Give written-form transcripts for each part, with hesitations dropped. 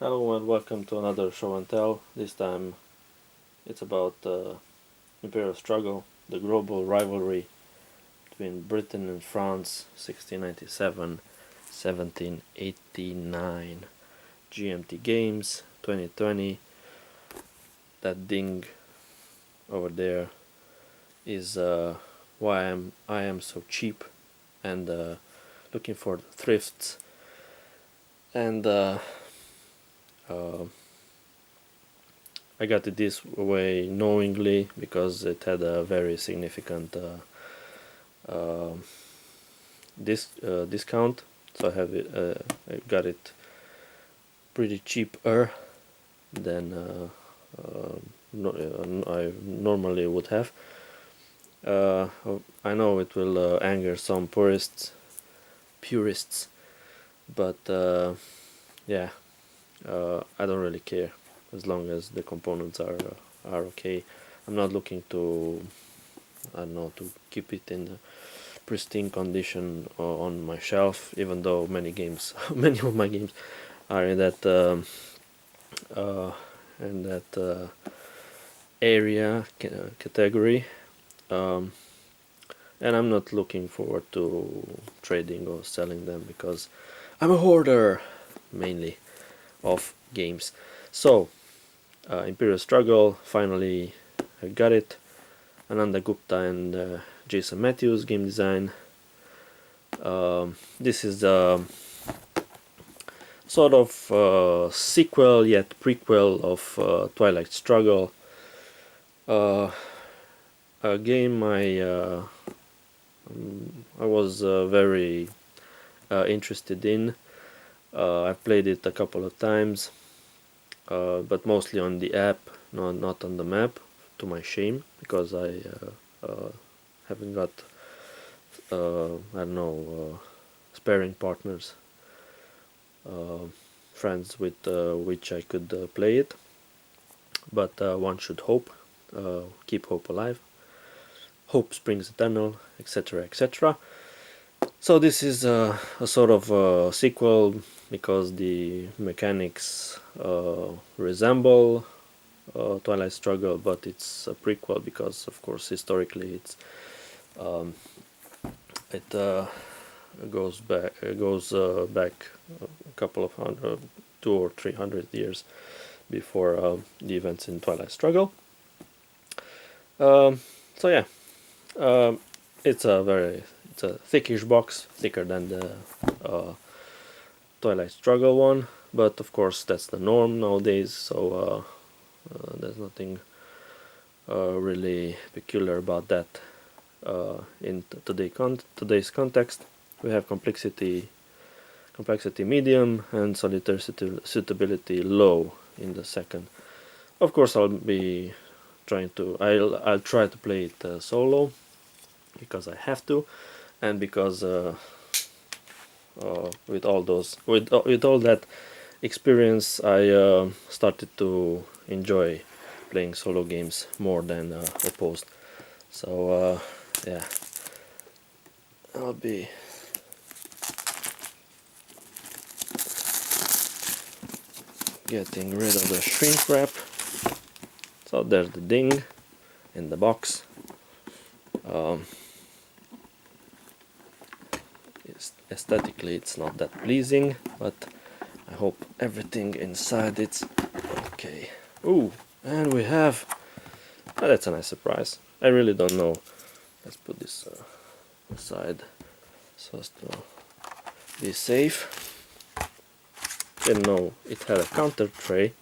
Hello and welcome to another show and tell. This time it's about Imperial Struggle, the global rivalry between Britain and France, 1697, 1789. GMT Games, 2020. That ding over there is why I am so cheap and looking for the thrifts and I got it this way knowingly because it had a very significant discount, so I got it pretty cheaper than I normally would have. I know it will anger some purists, but yeah, I don't really care as long as the components are okay. I'm not looking to, I don't know, to keep it in pristine condition on my shelf, even though many of my games are in that area category, and I'm not looking forward to trading or selling them because I'm a hoarder mainly of games. So Imperial Struggle, finally I got it. Ananda, Gupta and Jason Matthews game design. This is the sort of sequel yet prequel of Twilight Struggle, a game I was very interested in. I've played it a couple of times, but mostly on the app, not on the map, to my shame, because I haven't got I don't know, sparring partners, friends with which I could play it. But one should hope, keep hope alive. Hope springs eternal, etc., etc. So this is a sort of a sequel because the mechanics resemble Twilight Struggle, but it's a prequel because, of course, historically it goes back a couple of 200 or 300 years before the events in Twilight Struggle. So yeah, it's a thickish box, thicker than the Twilight Struggle one, but of course that's the norm nowadays, so there's nothing really peculiar about that. In today's context, we have complexity medium and solitaire suitability low in the second. Of course, I'll try to play it solo because I have to, and because with all that experience, I started to enjoy playing solo games more than opposed. So yeah, I'll be getting rid of the shrink wrap. So there's the ding in the box. Aesthetically it's not that pleasing, but I hope everything inside it's okay. Ooh, and we have... Oh, that's a nice surprise. I really don't know. Let's put this aside so as to be safe. Didn't know it had a counter tray,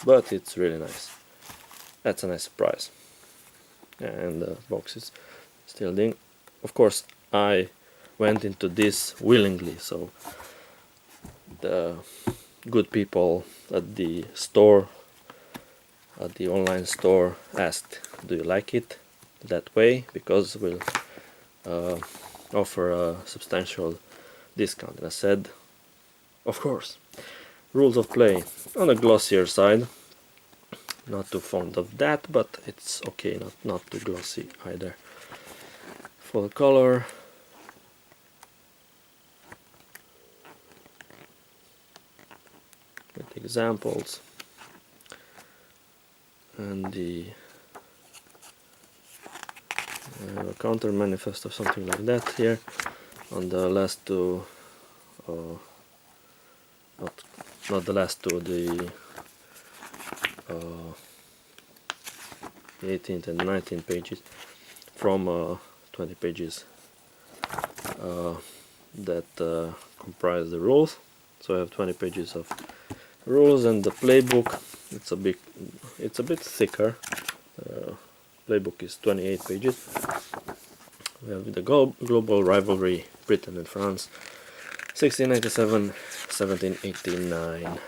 but it's really nice. That's a nice surprise. And the box is still ding. Of course, I went into this willingly, so the good people at the store, at the online store, asked, do you like it that way, because we'll offer a substantial discount. And I said, of course. Rules of play on the glossier side, not too fond of that, but it's okay, not too glossy either. Full color, examples, and the counter manifest or something like that here on the last two, not the last two, the 18th and 19th pages from 20 pages that comprise the rules. So I have 20 pages of rules, and the playbook, it's a bit thicker. Playbook is 28 pages. We have the global rivalry, Britain and France, 1697, 1789.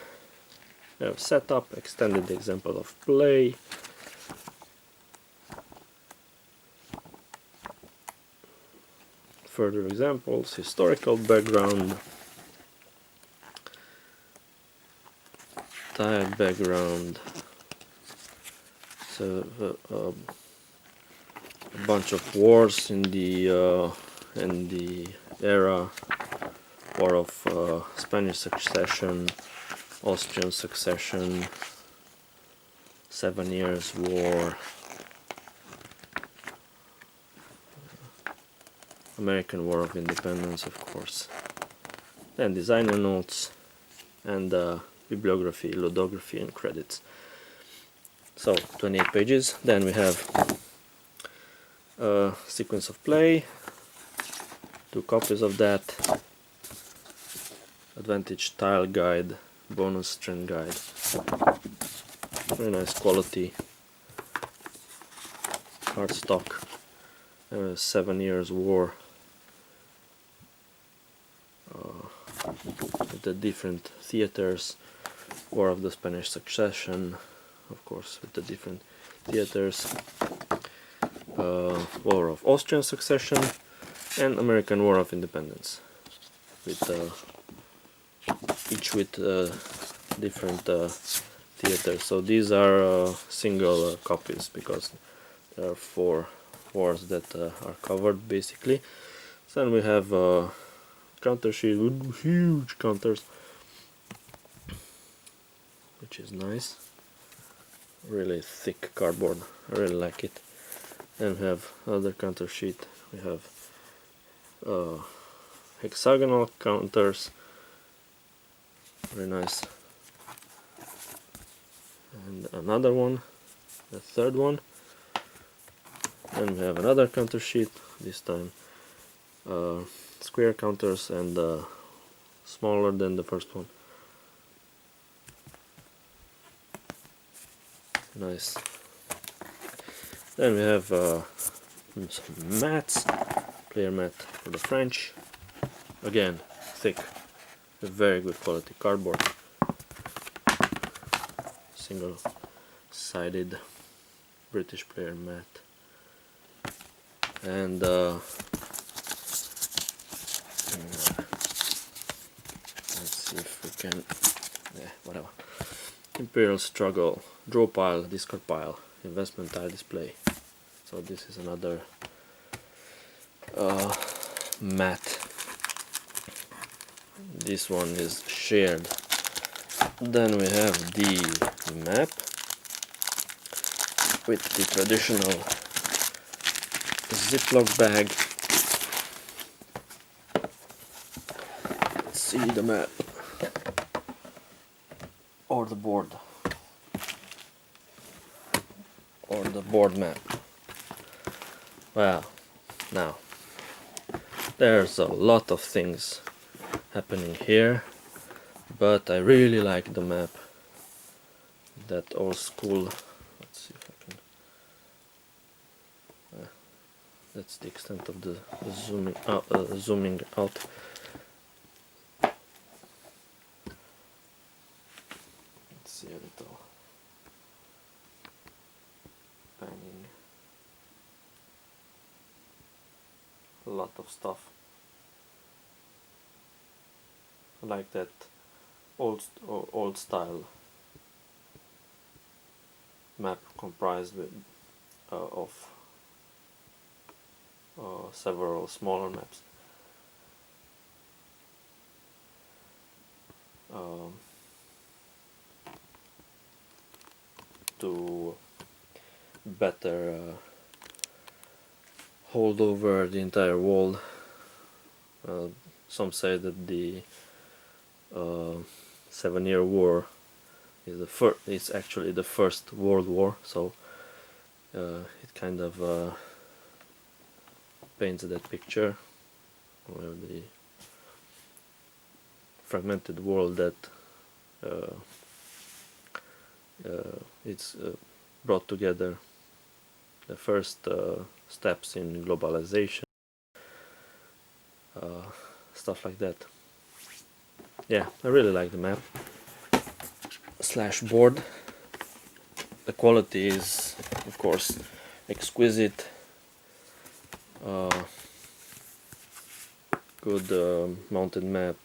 We have setup, extended example of play, further examples, historical background, tile background, so a bunch of wars in the era, War of Spanish Succession, Austrian Succession, 7 Years' War, American War of Independence, of course, then designer notes, and bibliography, ludography, and credits. So 28 pages. Then we have a sequence of play, 2 copies of that, advantage tile guide, bonus trend guide, very nice quality cardstock, 7 Years' War, with the different theaters, War of the Spanish Succession, of course, with the different theaters, War of Austrian Succession, and American War of Independence, with each with different theaters. So these are single copies, because there are 4 wars that are covered basically. So then we have counter sheet with huge counters, which is nice, really thick cardboard, I really like it. Then we have another counter sheet, we have hexagonal counters, very nice, and another one, the third one. Then we have another counter sheet, this time square counters, and smaller than the first one. Nice. Then we have some mats, player mat for the French, again thick, very good quality cardboard, single sided British player mat, and let's see if we can, whatever, Imperial Struggle, draw pile, discard pile, investment tile display. So this is another mat. This one is shared. Then we have the map with the traditional Ziploc bag. Let's see the map, or the board, or the board map. Well, now there's a lot of things happening here, but I really like the map, that old school. Let's see if I can, that's the extent of the zooming out. Let's see a little banging. A lot of stuff. I like that old style map, comprised with of several smaller maps. to better hold over the entire world. Some say that the 7-Year War is it's actually the first World War, so it kind of paints that picture where the fragmented world that it's brought together, the first steps in globalization, stuff like that. Yeah, I really like the map slash board. The quality is, of course, exquisite. Good mounted map,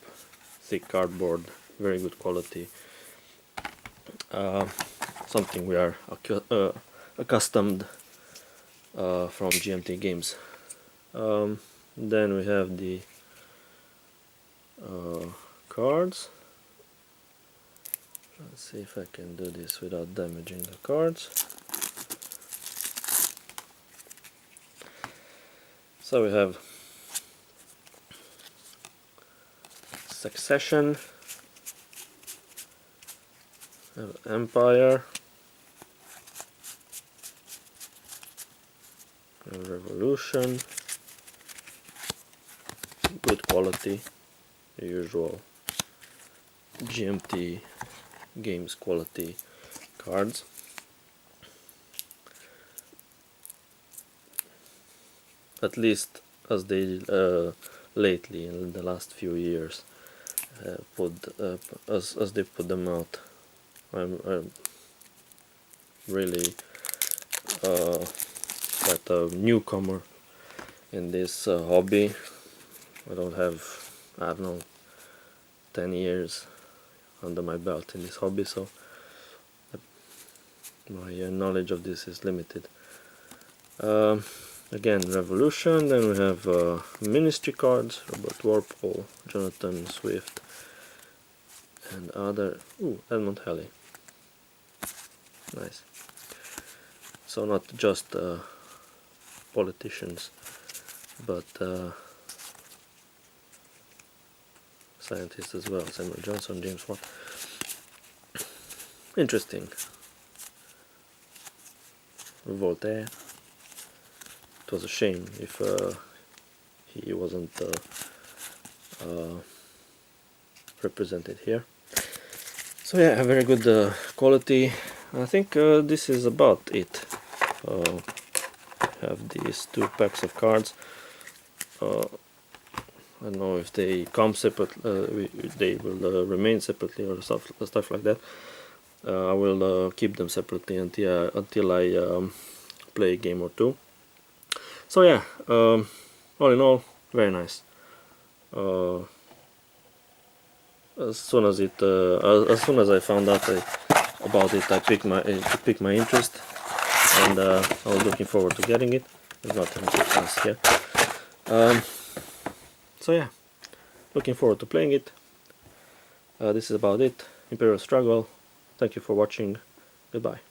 thick cardboard, very good quality. Something we are accustomed from GMT Games. Then we have the cards. Let's see if I can do this without damaging the cards. So we have Succession, we have Empire, we have Revolution, good quality, the usual GMT Games quality cards. At least as they lately, in the last few years, as they put them out. I'm really quite a newcomer in this hobby. I don't know, 10 years under my belt in this hobby, so my knowledge of this is limited. Again, Revolution. Then we have Ministry cards, Robert Warpole, Jonathan Swift, and other. Edmund Halley. Nice. So not just politicians, but scientists as well. Samuel Johnson, James Watt. Interesting. Voltaire. It was a shame if he wasn't represented here. So yeah, a very good quality. I think this is about it. Have these 2 packs of cards. I don't know if they come separate. They will remain separately or stuff like that. I will keep them separately until I play a game or 2. So yeah, all in all, very nice. As soon as I found out about it, it piqued my interest, and I was looking forward to getting it. There's nothing else here. So yeah, looking forward to playing it. This is about it. Imperial Struggle. Thank you for watching. Goodbye.